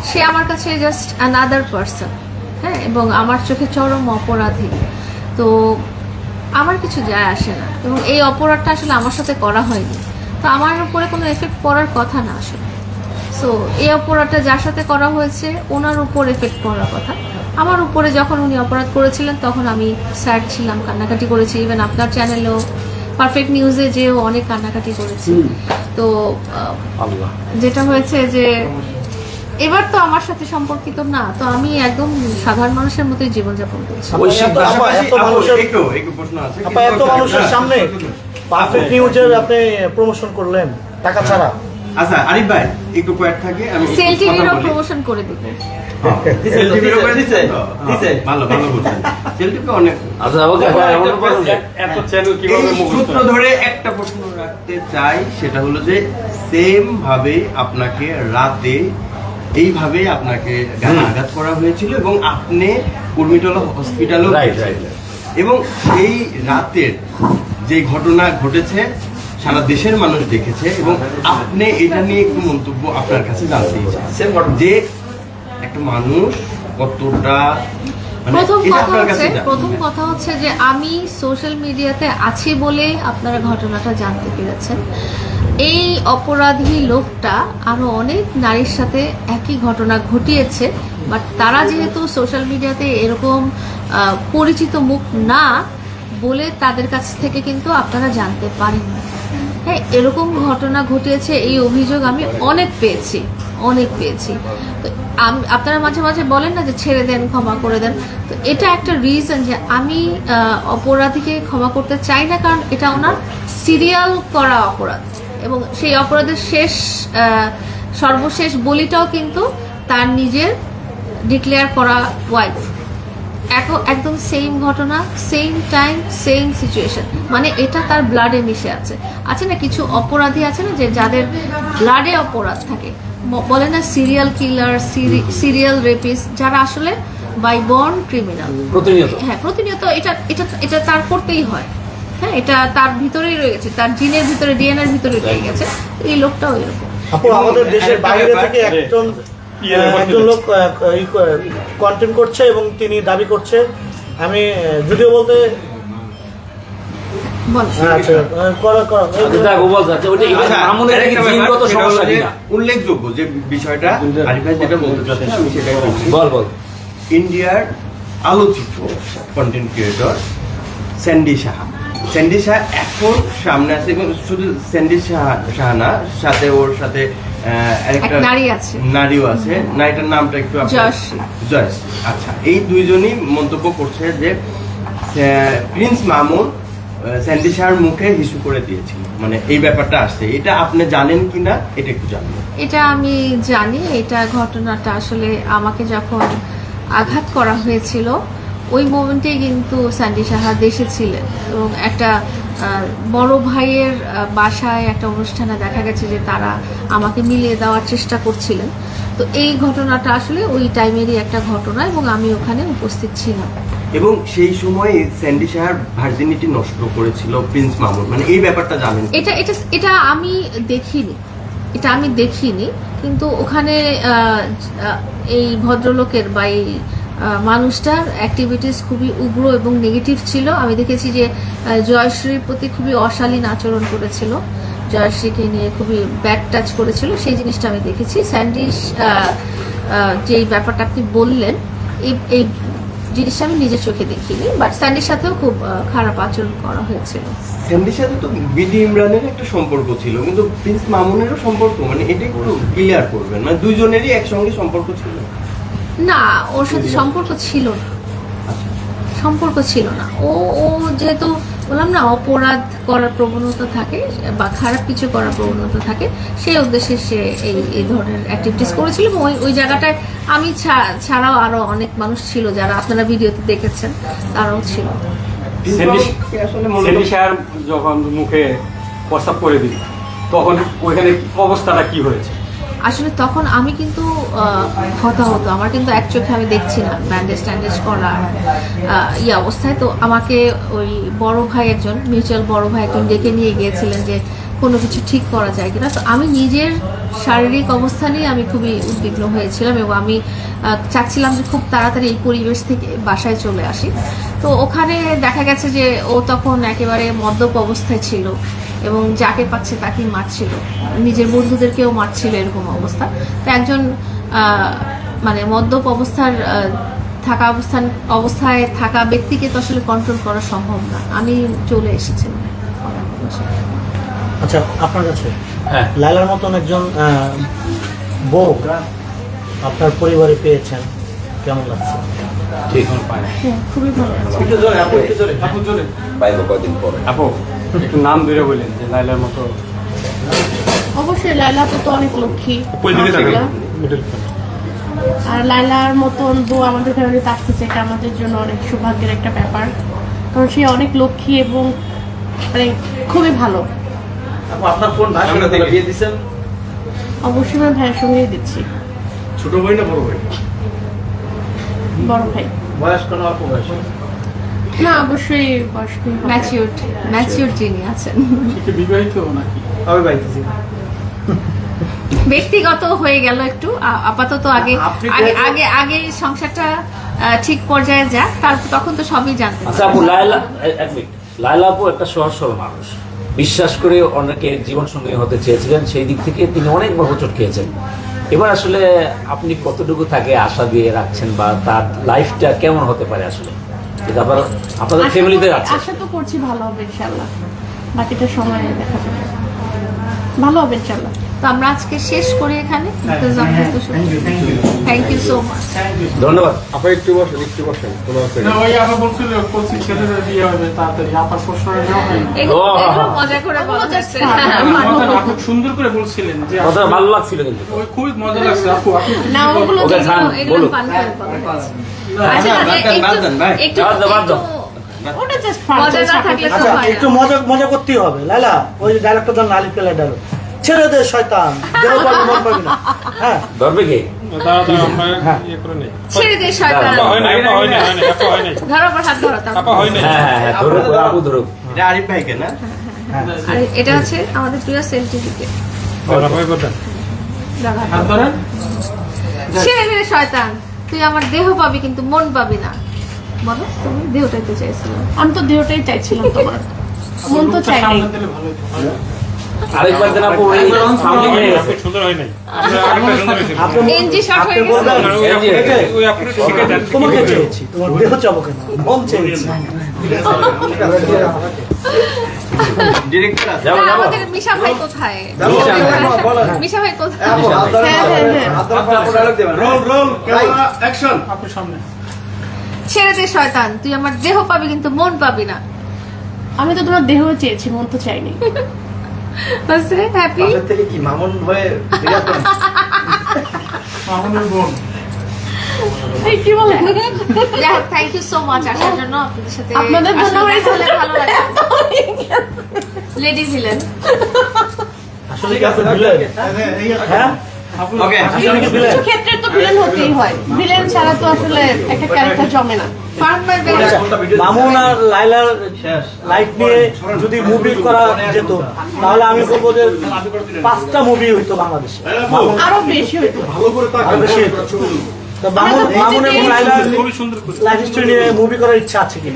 সে আমার কাছে just another person, হ্যাঁ, এবং আমার চোখে চরম অপরাধী। তো আমার কিছু যায় আসে না, এবং এই অপরাধটা আসলে আমার সাথে করা হয়নি, তো আমার উপরে কোনো এফেক্ট পড়ার কথা না আসলে। সো এই অপরাধটা যার সাথে করা হয়েছে ওনার উপর এফেক্ট পড়ার কথা। আমার উপরে যখন উনি অপরাধ করেছিলেন তখন আমি স্যাড ছিলাম, কান্নাকাটি করেছি। ইভেন আপনার চ্যানেলেও পারফেক্ট নিউজে যেও অনেক কান্নাকাটি করেছি। তো যেটা হয়েছে যে এবার তো আমার সাথে সম্পর্কিত না, তো আমি একদম সাধারণ মানুষের মতোই জীবনযাপন করছি। এত মানুষের সামনে পারফেক্ট নিউজের আপনি প্রমোশন করলেন টাকা ছাড়া। আচ্ছা আরিফ ভাই একটু কোয়াট থাকে, আমি সেল টিভিরও প্রমোশন করে দিব। সেল টিভিরও করে দিতে ভালো ভালো বলছেন। সেল টিভি অনেক। আচ্ছা ওকে এত চ্যানেল কিভাবে সূত্র ধরে একটা প্রশ্ন রাখতে চাই, সেটা হলো যে সেম ভাবে আপনাকে রাতে এইভাবে আপনাকে আঘাত করা হয়েছিল এবং আপনি কুর্মিটোলা হসপিটালেও এবং সেই রাতের যে ঘটনা ঘটেছে সারা দেশের মানুষ দেখেছে, এবং আপনি এটা নিয়ে একটু মন্তব্য আপনার কাছে জানতে চাই যে একটা মানুষ কতটা প্রথম কথা হচ্ছে যে আমি সোশ্যাল মিডিয়াতে আছি বলে আপনারা ঘটনাটা জানতে পেরেছেন। এই অপরাধী লোকটা আরো অনেক নারীর সাথে একই ঘটনা ঘটিয়েছে, বাট তারা যেহেতু সোশ্যাল মিডিয়াতে এরকম পরিচিত মুখ না বলে তাদের কাছ থেকে কিন্তু আপনারা জানতে পারেন না। হ্যাঁ, এরকম ঘটনা ঘটিয়েছে এই অভিযোগ আমি অনেক পেয়েছি। তো আপনারা মাঝে মাঝে বলেন না যে ছেড়ে দেন, ক্ষমা করে দেন, তো এটা একটা রিজন যে আমি অপরাধীকে ক্ষমা করতে চাই না, কারণ এটা ওনার সিরিয়াল করা অপরাধ, এবং সেই অপরাধের সর্বশেষ বলিটাও কিন্তু তার নিজের ডিক্লেয়ার করা ওয়াইফ। একদম সেম ঘটনা, সেম টাইম, সেম সিচুয়েশন, মানে এটা তার ব্লাডে মিশে আছে না কিছু অপরাধী আছে না যে যাদের ব্লাডে অপরাধ থাকে, বলে না সিরিয়াল কিলার, সিরিয়াল রেপিস্ট, যারা আসলে বাই বর্ন ক্রিমিনাল প্রতিনিয়ত এটা তার করতেই হয়। হ্যাঁ, এটা তার ভিতরেই রয়ে গেছে, তার জিনের ভিতরে, ডিএনএর ভিতরে রয়ে গেছে। এই লোকটাও এরকম। আমাদের দেশের বাইরে থেকে একজন লোক কন্টেন্ট করছে এবং তিনি দাবি করছে, আমি যদিও বলতে উল্লেখযোগ্য যে বিষয়টা আরিফ ভাই যেটা বলতে চাচ্ছেন আমি সেটাই বলছি। ইন্ডিয়ার আলোচিত কন্টেন্ট ক্রিয়েটর স্যান্ডি সাহা এখন সামনে আছে, এবং শুধু স্যান্ডি সাহা না, সাথে ওর সাথে আরেকটা নারীও আছে, নারীটার নামটা একটু জয়শ্রী। আচ্ছা, এই দুইজনই মন্তব্য করছে যে প্রিন্স মামুন স্যান্ডি শাহর মুখে হিসু করে দিয়েছিল, মানে এই ব্যাপারটা আসছে। এটা আপনি জানেন কিনা এটা একটু জানবেন। এটা আমি জানি। এটা ঘটনাটা আসলে আমাকে যখন আঘাত করা হয়েছিল ওই মোমেন্টেই কিন্তু স্যান্ডি সাহা দেশে ছিলেন, এবং একটা বড় ভাইয়ের বাসায় একটা অনুষ্ঠানে দেখা গেছে যে তারা আমাকে মিলিয়ে দেওয়ার চেষ্টা করছিলেন। তো এই ঘটনাটা আসলে ওই টাইমেরই একটা ঘটনা, এবং আমি ওখানে উপস্থিত ছিলাম। এবং সেই সময় স্যান্ডি শাহর ভার্জিনিটি নষ্ট করেছিল প্রিন্স মামুন, মানে এই ব্যাপারটা জানেন? এটা আমি দেখিনি, কিন্তু ওখানে এই ভদ্রলোকের বা এই মানুষটার অ্যাক্টিভিটিস খুবই উগ্র এবং নেগেটিভ ছিল। আমি দেখেছি যে জয়শ্রীর প্রতি খুবই অশালীন আচরণ করেছিল, জয়শ্রীকে নিয়ে খুবই ব্যাড টাচ করেছিল, সেই জিনিসটা আমি দেখেছি। স্যান্ডি যে ব্যাপারটা আপনি বললেন, এই জিনিসটা আমি নিজের চোখে দেখিনি, বাট স্যান্ডির সাথেও খুব খারাপ আচরণ করা হয়েছিল। স্যান্ডির সাথে তো বিডি ইমরানের একটা সম্পর্ক ছিল, কিন্তু প্রিন্স মামুনেরও সম্পর্ক, মানে এটা একটু ক্লিয়ার করবেন, মানে দুইজনেরই একসঙ্গে সম্পর্ক ছিল? না, ওর সাথে সম্পর্ক ছিল না। ও যেহেতু বললাম না, অপরাধ করার প্রবণতা থাকে বা খারাপ কিছু করার প্রবণতা থাকে, সেই উদ্দেশ্যে সে এই ধরনের অ্যাক্টিভিটিস করেছিল। এবং ওই জায়গাটায় আমি ছাড়াও আরো অনেক মানুষ ছিল যারা আপনারা ভিডিওতে দেখেছেন, তারাও ছিল। যখন মুখে প্রস্তাব করে দিল তখন ওইখানে অবস্থাটা কি হয়েছে? আসলে তখন আমি কিন্তু হতাহত, আমার কিন্তু এক চোখে আমি দেখছি না, ব্যান্ডেজ ট্যান্ডেজ করা অবস্থায়। তো আমাকে ওই বড় ভাই একজন, মিউচুয়াল বড় ভাই একজন ডেকে নিয়ে গিয়েছিলেন যে কোনো কিছু ঠিক করা যায় কিনা। তো আমি নিজের শারীরিক অবস্থা নিয়ে আমি খুবই উদ্বিগ্ন হয়েছিলাম এবং আমি চাচ্ছিলাম যে খুব তাড়াতাড়ি এই পরিবেশ থেকে বাসায় চলে আসি। তো ওখানে দেখা গেছে যে ও তখন একেবারে মদ্যপ অবস্থায় ছিল এবং যাকে পাচ্ছে তাকেই মারছিল, নিজের বন্ধুদেরকেও মারছিল, এরকম অবস্থা। তো একজন মানে মদ্যপ অবস্থায় থাকা ব্যক্তিকে তো আসলে কন্ট্রোল করা সম্ভব না। আমি চলে এসেছিলাম। আচ্ছা, আপনার কাছে হ্যাঁ। লায়লার মতন একজন বউ আপনার পরিবারে পেয়েছেন, কেমন লাগছে? ঠিক হ্যাঁ, খুবই ভালো লাগছে। আপু জোরে পাইবো কয়দিন পরে। আপু একটু নাম ধরে বললেন যে লাইলার মতো। অবশ্যই লায়লা আপু তো অনেক লক্ষ্মী, দিকে আর লায়লার মতন বউ আমাদের ফ্যামিলিতে আসতেছে, এটা আমাদের জন্য অনেক সৌভাগ্যের একটা ব্যাপার, কারণ সে অনেক লক্ষ্মী এবং মানে খুবই ভালো। আপনার কোন ভাই আমরা দেখি। বিয়ে দিচ্ছেন? অবশ্যই আমি ভাইয়ের সঙ্গেই দিচ্ছি। ছোট ভাই না বড় ভাই? বড় ভাই বয়স কোনো অল্প বয়স? না, অবশ্যই বয়স্ক ম্যাচিউর যিনি আছেন। কি বিবাহিত নাকি? আমি বাইতেছি। ব্যক্তিগত হয়ে গেল একটু, আপাতত আগে আপনি আগে আগে আগে সংসারটা ঠিক পর্যায়ে যাক, তখন তো সবই জানতে আচ্ছা আপু, লায়লা আপু একটা সহজ সরল মানুষ, বিশ্বাস করে অনেকে জীবন সঙ্গী হতে চেয়েছিলেন, সেই দিক থেকে তিনি অনেক বড় হোঁচট খেয়েছেন। এবার আসলে আপনি কতটুকু তাকে আশা দিয়ে রাখছেন বা তার লাইফটা কেমন হতে পারে আসলে, এটা আপনাদের ফ্যামিলিতে আছে? আশা তো করছি ভালো হবে ইনশাল্লাহ, বাকিটা সময় দেখা যাবে, ভালো হবে ইনশাল্লাহ। তো আমরা আজকে শেষ করি এখানে। Thank you so much. ধন্যবাদ। আপা একটু বসেন না, ওই আপা বলছি ছেলেদের বিয়ে হবে তাড়াতাড়ি, আপার প্রশ্নের জবাব হয়নি। এগুলো মজা করে বলা যাচ্ছে। আপু সুন্দর করে বলছিলেন যে কথা ভালো লাগছিল কিন্তু। ওই খুবই মজা লাগছে আপু। আপনি একটু না, ওগুলো ওকে খান, এগুলো বলুন। ফান করে বলা যাচ্ছে। না, আচ্ছা, বাদ দেন, ভাই। বাদ দাও। ওটা জাস্ট মজা না থাকলে তো আচ্ছা, হয় একটু না। মজা করতেই হবে। লায়লা, ওই যে ডায়লগটা জান, আলিফ কেলা ডায়লগ, ছেড়ে দে শয়তান, দেহ পাবি মন পাবি না। হ্যাঁ, ধরবে কে? ছেড়ে দে শয়তান। ধরো আবার হাত ধরো তারপর। হ্যাঁ, ধরুক আপু, ধরুক। এটা আরিফ ভাইকে না? আর এটা হচ্ছে আমাদের প্রিয় সার্টিফিকেট। হাত ধরেন। ছেড়ে দে শয়তান, তুই আমার দেহ পাবি কিন্তু মন পাবি না। বলো, তুমি দেহটাই তো চাইছিলে। আমি তো দেহটাই চাইছিলাম তোমার, মন তো চাই নাই। সামনে দিলে ভালো হতো। আরেকবার দেন আপু, ওই সামনে হয়ে গেছে। এনজি শর্ট হয়ে আপনি গেছে। বলবেন তোমাকে চেয়েছি, তোমার দেহ চাবো কেন, মন চেয়েছি। ডিরেক্টর আছে? যাবো না, যাবো। আমাদের মিশা ভাই কোথায়? মিশা ভাই কোথায়? আপুর সামনে। ছেড়ে দে শয়তান, তুই আমার দেহ পাবি কিন্তু মন পাবি না। আমি তো তোমার দেহ চেয়েছি, মন তো চাইনি। হ্যাপি? থেকে কি মামুন হয়ে মামুনের বোন। এই কি বলে? থ্যাংক ইউ সো মাচ আসার জন্য। আপনাদের সাথে আপনাদের জন্য আসলে হয়েছে। দেখা হলে ভালো লাগে। Lady villain. আসলে কি আপনি ভিলেন? হ্যাঁ, ওকে, কিছু ক্ষেত্রে তো ভিলেন হতেই হয়, ভিলেন ছাড়া তো আসলে একটা ক্যারেক্টার জমে না। মামুন আর লায়লার লাইফ নিয়ে যদি মুভি করা যেত, তাহলে আমি বলবো যে 5টা মুভি হইতো বাংলাদেশে, আরো বেশি হইতো। আরো বেশি হইতো। তো মামুন এবং লায়লার খুবই সুন্দর করে। লাইফ স্টোরি নিয়ে মুভি করার ইচ্ছা আছে কি?